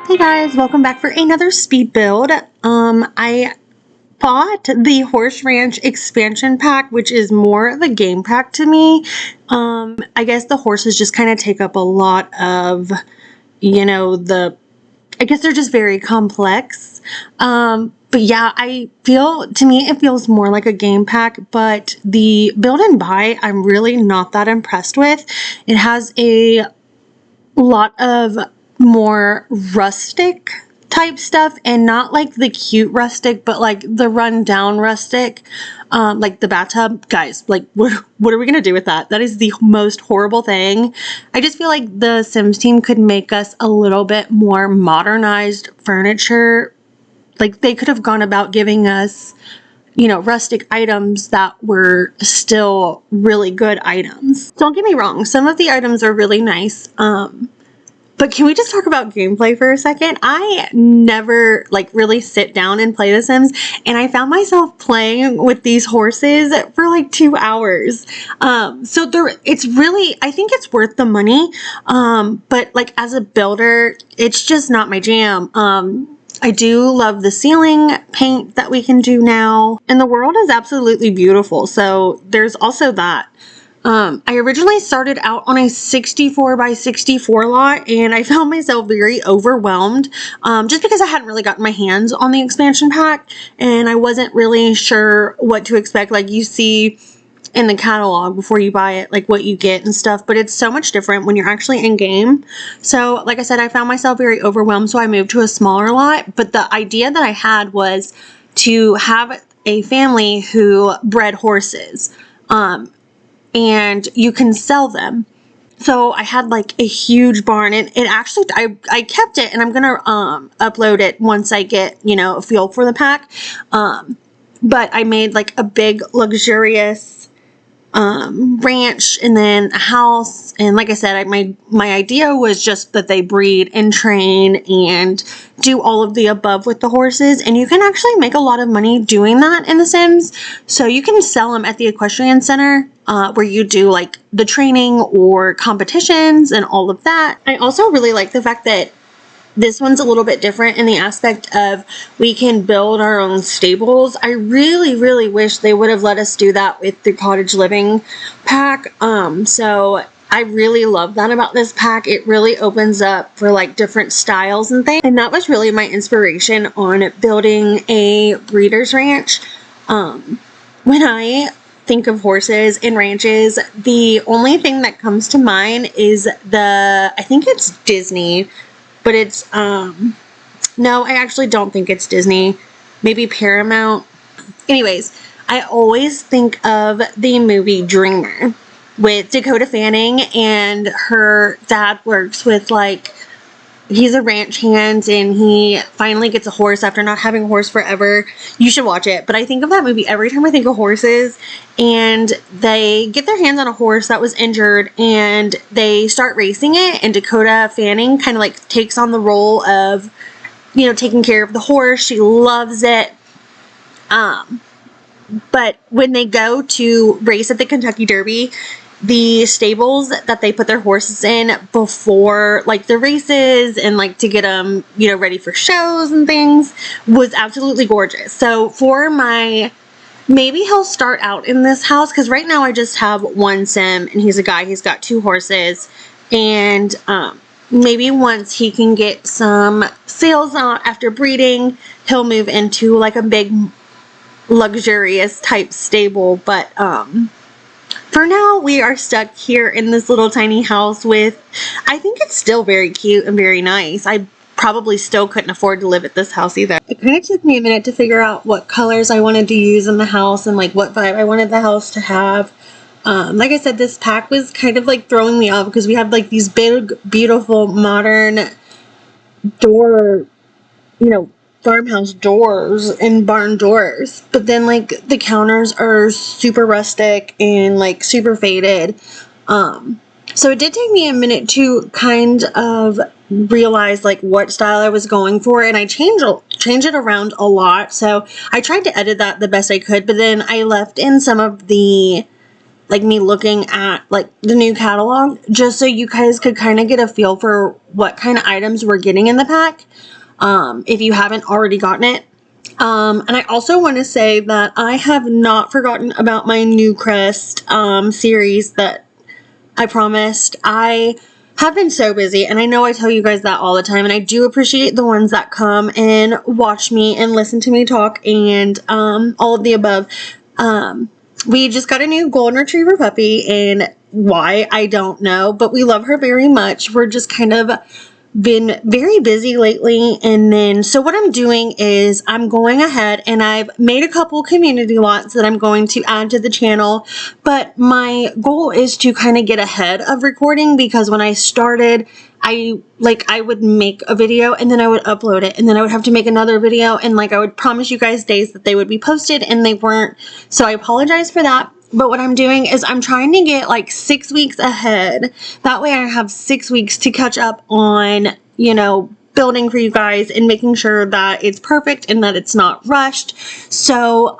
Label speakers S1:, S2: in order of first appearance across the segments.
S1: Hey guys, welcome back for another speed build. I bought the Horse Ranch expansion pack, which is more of a game pack to me. I guess the horses just kind of take up a lot of, I guess they're just very complex. But yeah, to me, it feels more like a game pack, but the build and buy, I'm really not that impressed with. It has a lot of more rustic type stuff, and not like the cute rustic, but like the run down rustic, like the bathtub. Guys, like what are we gonna do with that? That is the most horrible thing. I just feel like the Sims team could make us a little bit more modernized furniture. Like they could have gone about giving us, rustic items that were still really good items. Don't get me wrong, some of the items are really nice. But can we just talk about gameplay for a second? I never really sit down and play The Sims, and I found myself playing with these horses for like 2 hours. It's really, I think it's worth the money. But like as a builder, it's just not my jam. I do love the ceiling paint that we can do now, and the world is absolutely beautiful. So there's also that. I originally started out on a 64 by 64 lot, and I found myself very overwhelmed, just because I hadn't really gotten my hands on the expansion pack, and I wasn't really sure what to expect. Like you see in the catalog before you buy it, like what you get and stuff, but it's so much different when you're actually in game. So like I said, I found myself very overwhelmed, so I moved to a smaller lot. But the idea that I had was to have a family who bred horses. And you can sell them. So I had like a huge barn, and it actually, I kept it, and I'm gonna upload it once I get, a feel for the pack. But I made like a big luxurious ranch, and then a house. And like I said, my idea was just that they breed and train and do all of the above with the horses, and you can actually make a lot of money doing that in The Sims. So you can sell them at the equestrian center, where you do like the training or competitions and all of that. I also really like the fact that this one's a little bit different in the aspect of we can build our own stables. I really, really wish they would have let us do that with the cottage living pack. So I really love that about this pack. It really opens up for like different styles and things. And that was really my inspiration on building a breeder's ranch. When I think of horses and ranches, the only thing that comes to mind is I think it's Disney. But it's, no, I actually don't think it's Disney. Maybe Paramount. Anyways, I always think of the movie Dreamer with Dakota Fanning, and her dad works with he's a ranch hand, and he finally gets a horse after not having a horse forever. You should watch it. But I think of that movie every time I think of horses, and they get their hands on a horse that was injured, and they start racing it, and Dakota Fanning kind of takes on the role of, taking care of the horse. She loves it. But when they go to race at the Kentucky Derby, the stables that they put their horses in before the races and to get them ready for shows and things was absolutely gorgeous. So maybe he'll start out in this house, because right now I just have one Sim, and he's a guy. He's got 2 horses, and maybe once he can get some sales out after breeding, he'll move into a big luxurious type stable. But for now, we are stuck here in this little tiny house I think it's still very cute and very nice. I probably still couldn't afford to live at this house either. It kind of took me a minute to figure out what colors I wanted to use in the house, and what vibe I wanted the house to have. Like I said, this pack was kind of throwing me off, because we have these big, beautiful, modern door, farmhouse doors and barn doors, but then the counters are super rustic and super faded. So it did take me a minute to kind of realize what style I was going for, and I changed it around a lot. So I tried to edit that the best I could, but then I left in some of the like me looking at like the new catalog, just so you guys could kind of get a feel for what kind of items we're getting in the pack, if you haven't already gotten it. And I also want to say that I have not forgotten about my New Crest series that I promised. I have been so busy, and I know I tell you guys that all the time, and I do appreciate the ones that come and watch me and listen to me talk and all of the above. We just got a new golden retriever puppy, and why, I don't know, but we love her very much. We're just kind of been very busy lately, and then so what I'm doing is I'm going ahead and I've made a couple community lots that I'm going to add to the channel, but my goal is to kind of get ahead of recording, because when I started, I would make a video and then I would upload it, and then I would have to make another video, and like I would promise you guys days that they would be posted and they weren't, so I apologize for that. But what I'm doing is I'm trying to get like 6 weeks ahead. That way I have 6 weeks to catch up on, you know, building for you guys and making sure that it's perfect and that it's not rushed. So,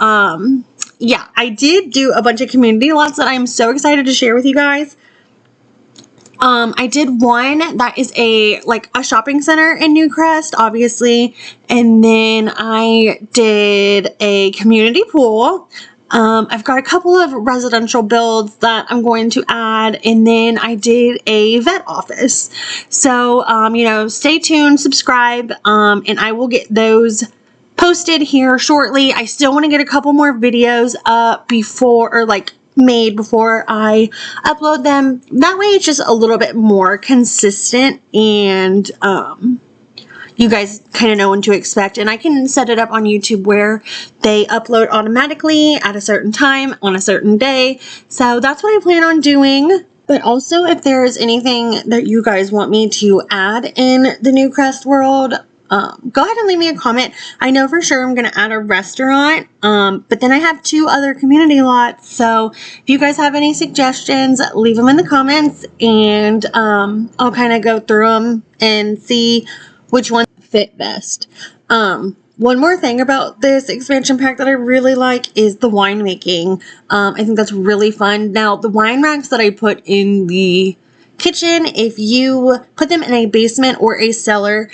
S1: yeah, I did do a bunch of community lots that I'm so excited to share with you guys. I did one that is a shopping center in New Crest, obviously. And then I did a community pool. I've got a couple of residential builds that I'm going to add, and then I did a vet office. So, you know, stay tuned, subscribe, and I will get those posted here shortly. I still want to get a couple more videos up before, or made before I upload them. That way it's just a little bit more consistent, and, you guys kind of know when to expect, and I can set it up on YouTube where they upload automatically at a certain time on a certain day. So that's what I plan on doing. But also, if there's anything that you guys want me to add in the New Crest world, go ahead and leave me a comment. I know for sure I'm going to add a restaurant, but then I have 2 other community lots. So if you guys have any suggestions, leave them in the comments, and I'll kind of go through them and see which one fit best. One more thing about this expansion pack that I really like is the winemaking. I think that's really fun. Now, the wine racks that I put in the kitchen, if you put them in a basement or a cellar,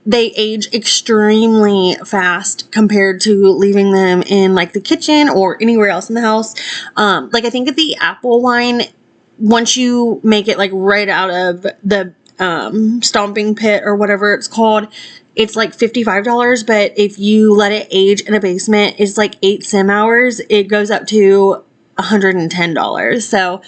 S1: they age extremely fast compared to leaving them in the kitchen or anywhere else in the house. I think at the apple wine, once you make it right out of the stomping pit or whatever it's called, it's $55, but if you let it age in a basement, it's 8 sim hours. It goes up to $110. So,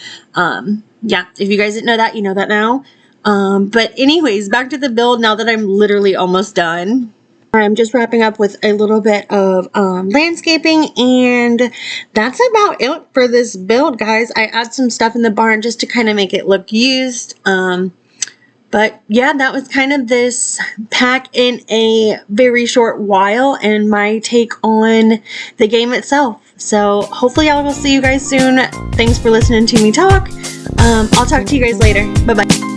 S1: yeah, if you guys didn't know that, you know that now. But anyways, back to the build now that I'm literally almost done. I'm just wrapping up with a little bit of landscaping, and that's about it for this build, guys. I add some stuff in the barn just to kind of make it look used. But yeah, that was kind of this pack in a very short while, and my take on the game itself. So hopefully I will see you guys soon. Thanks for listening to me talk. I'll talk to you guys later. Bye-bye.